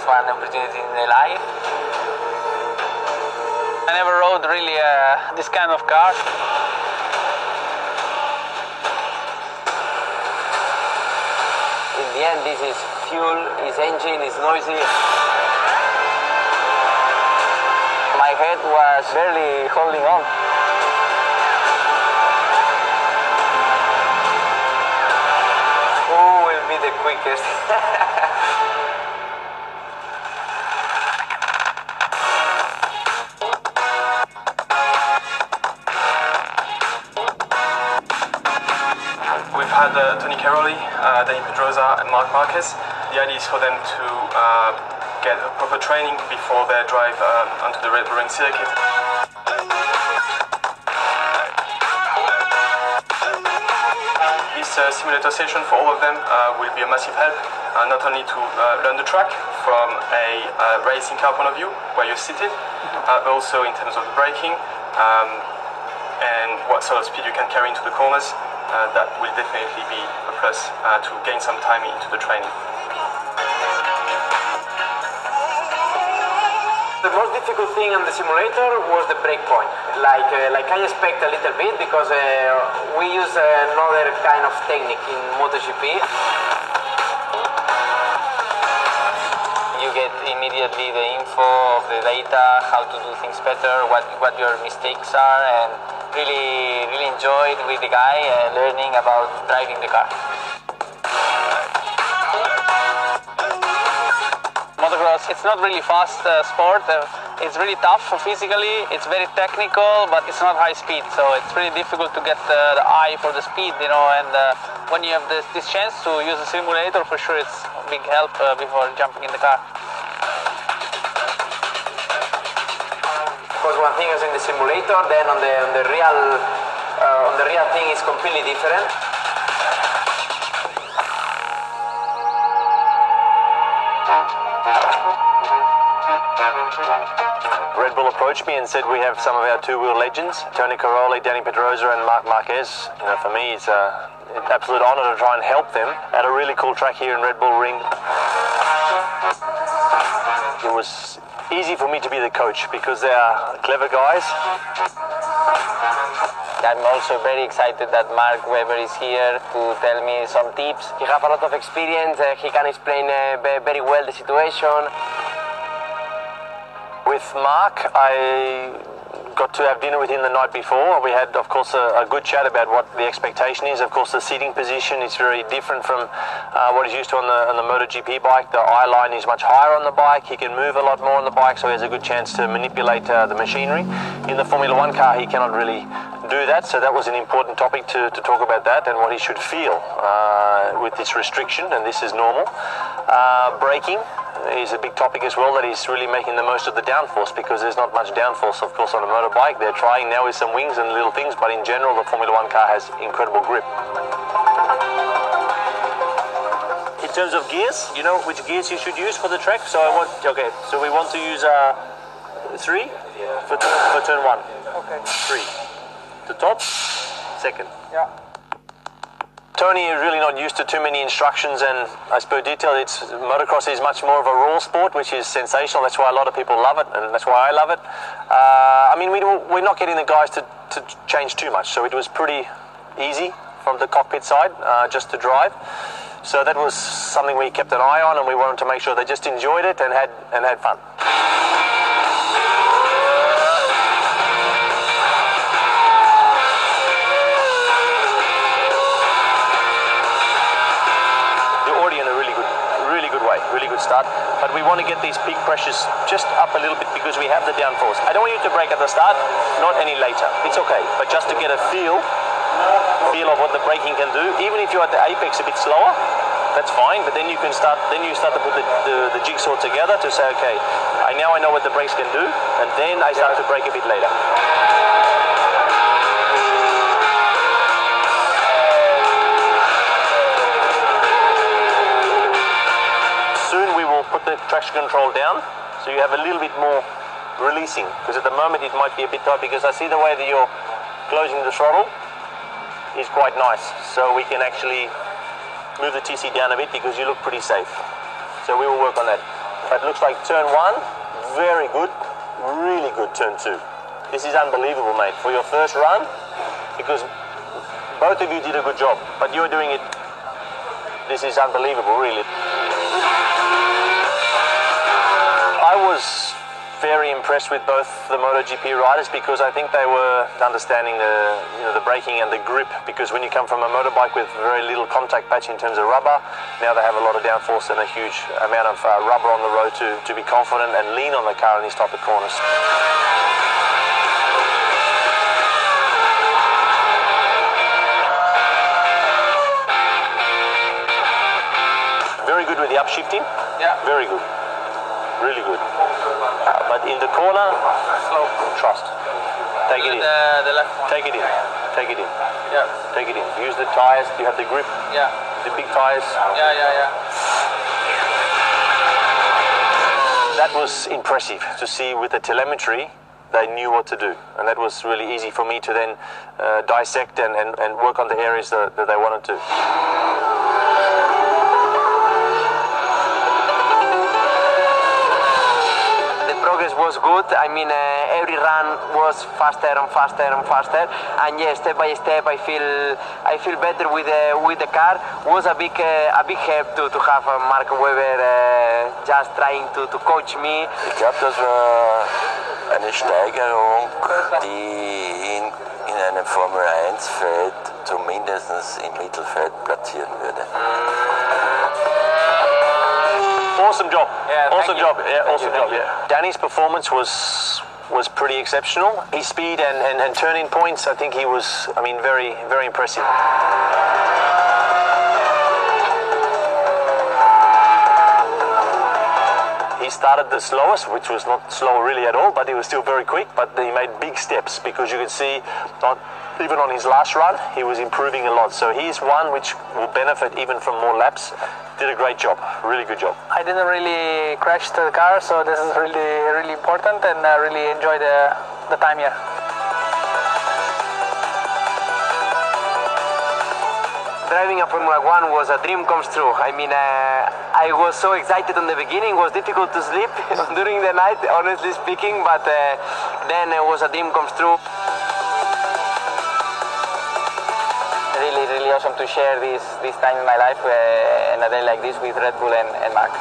one opportunity in the life. I never rode really this kind of car. In the end, this is fuel, his engine is noisy. My head was barely holding on. Who will be the quickest? We've had Dani, Pedrosa and Marquez. The idea is for them to get a proper training before their drive onto the Red Bull Ring circuit. This simulator session for all of them will be a massive help, not only to learn the track from a racing car point of view, where you're seated, but also in terms of braking and what sort of speed you can carry into the corners. That will definitely be a plus to gain some time into the training. The most difficult thing on the simulator was the brake point. Like I expect a little bit because we use another kind of technique in MotoGP. You get immediately the info of the data, how to do things better, what your mistakes are, and really enjoyed with the guy learning about driving the car. Motocross, it's not really fast sport. It's really tough physically. It's very technical, but it's not high speed. So it's really difficult to get the eye for the speed, you know. And when you have this chance to use a simulator, for sure it's a big help before jumping in the car. Because one thing is in the simulator, then on the real thing is completely different. Red Bull approached me and said we have some of our two-wheel legends, Tony Caroli, Dani Pedrosa and Marquez. You know, for me it's an absolute honour to try and help them at a really cool track here in Red Bull Ring. It was easy for me to be the coach because they are clever guys. I'm also very excited that Marq is here to tell me some tips. He has a lot of experience, he can explain very well the situation. With Marq, I got to have dinner with him the night before. We had, of course, a good chat about what the expectation is. Of course, the seating position is very different from what he's used to on the MotoGP bike. The eye line is much higher on the bike. He can move a lot more on the bike, so he has a good chance to manipulate the machinery. In the Formula One car, he cannot really do that, so that was an important topic to talk about that and what he should feel with this restriction, and this is normal. Braking is a big topic as well, that he's really making the most of the downforce because there's not much downforce, of course, on a motorbike. They're trying now with some wings and little things, but in general, the Formula One car has incredible grip. In terms of gears, you know which gears you should use for the track. So we want to use 3 for turn 1. Okay. 3. The top, second. Yeah. Tony is really not used to too many instructions, and as per detail, motocross is much more of a raw sport, which is sensational. That's why a lot of people love it, and that's why I love it. I mean, we're not getting the guys to change too much, so it was pretty easy from the cockpit side just to drive. So that was something we kept an eye on, and we wanted to make sure they just enjoyed it and had fun. Really good start, but we want to get these peak pressures just up a little bit because we have the downforce. I don't want you to brake at the start, not any later. It's okay, but just to get a feel of what the braking can do. Even if you're at the apex a bit slower, that's fine. But then you start to put the jigsaw together to say, okay, now I know what the brakes can do, and then I start to brake a bit later. Put the traction control down so you have a little bit more releasing, because at the moment it might be a bit tight, because I see the way that you're closing the throttle is quite nice, so we can actually move the TC down a bit because you look pretty safe. So we will work on that. But it looks like turn 1, very good, really good turn 2. This is unbelievable, mate, for your first run, because both of you did a good job, but you're doing it. This is unbelievable, really. I was very impressed with both the MotoGP riders because I think they were understanding the braking and the grip, because when you come from a motorbike with very little contact patch in terms of rubber, now they have a lot of downforce and a huge amount of rubber on the road to be confident and lean on the car in these type of corners. Very good with the upshifting. Yeah. Very good. Really good. But in the corner, Slow. trust. Take it in. The left one. Take it in. Take it in. Yeah. Take it in. Use the tires. You have the grip. Yeah. The big tires. Yeah. That was impressive to see with the telemetry. They knew what to do, and that was really easy for me to then dissect and work on the areas that they wanted to. Progress was good. I mean, every run was faster and faster and faster. And yeah, step by step, I feel better with the car. Was a big help to have Mark Webber just trying to coach me. Ich glaube, das war eine Steigerung, die ihn in einem Formel 1 Feld zumindest im Mittelfeld platzieren würde. Awesome job. Yeah, awesome job. you. Yeah, awesome Thank job. you. Yeah. Dani's performance was pretty exceptional. His speed and turning points, I think he was, very, very impressive. He started the slowest, which was not slow really at all, but he was still very quick, but he made big steps because you could see even on his last run, he was improving a lot. So he's one which will benefit even from more laps. Did a great job, really good job. I didn't really crash the car, so this is really important, and I really enjoy the time here. Driving a Formula 1 was a dream comes true. I mean, I was so excited on the beginning. It was difficult to sleep during the night, honestly speaking, but then it was a dream comes true. Really awesome to share this time in my life and a day like this with Red Bull and Marq.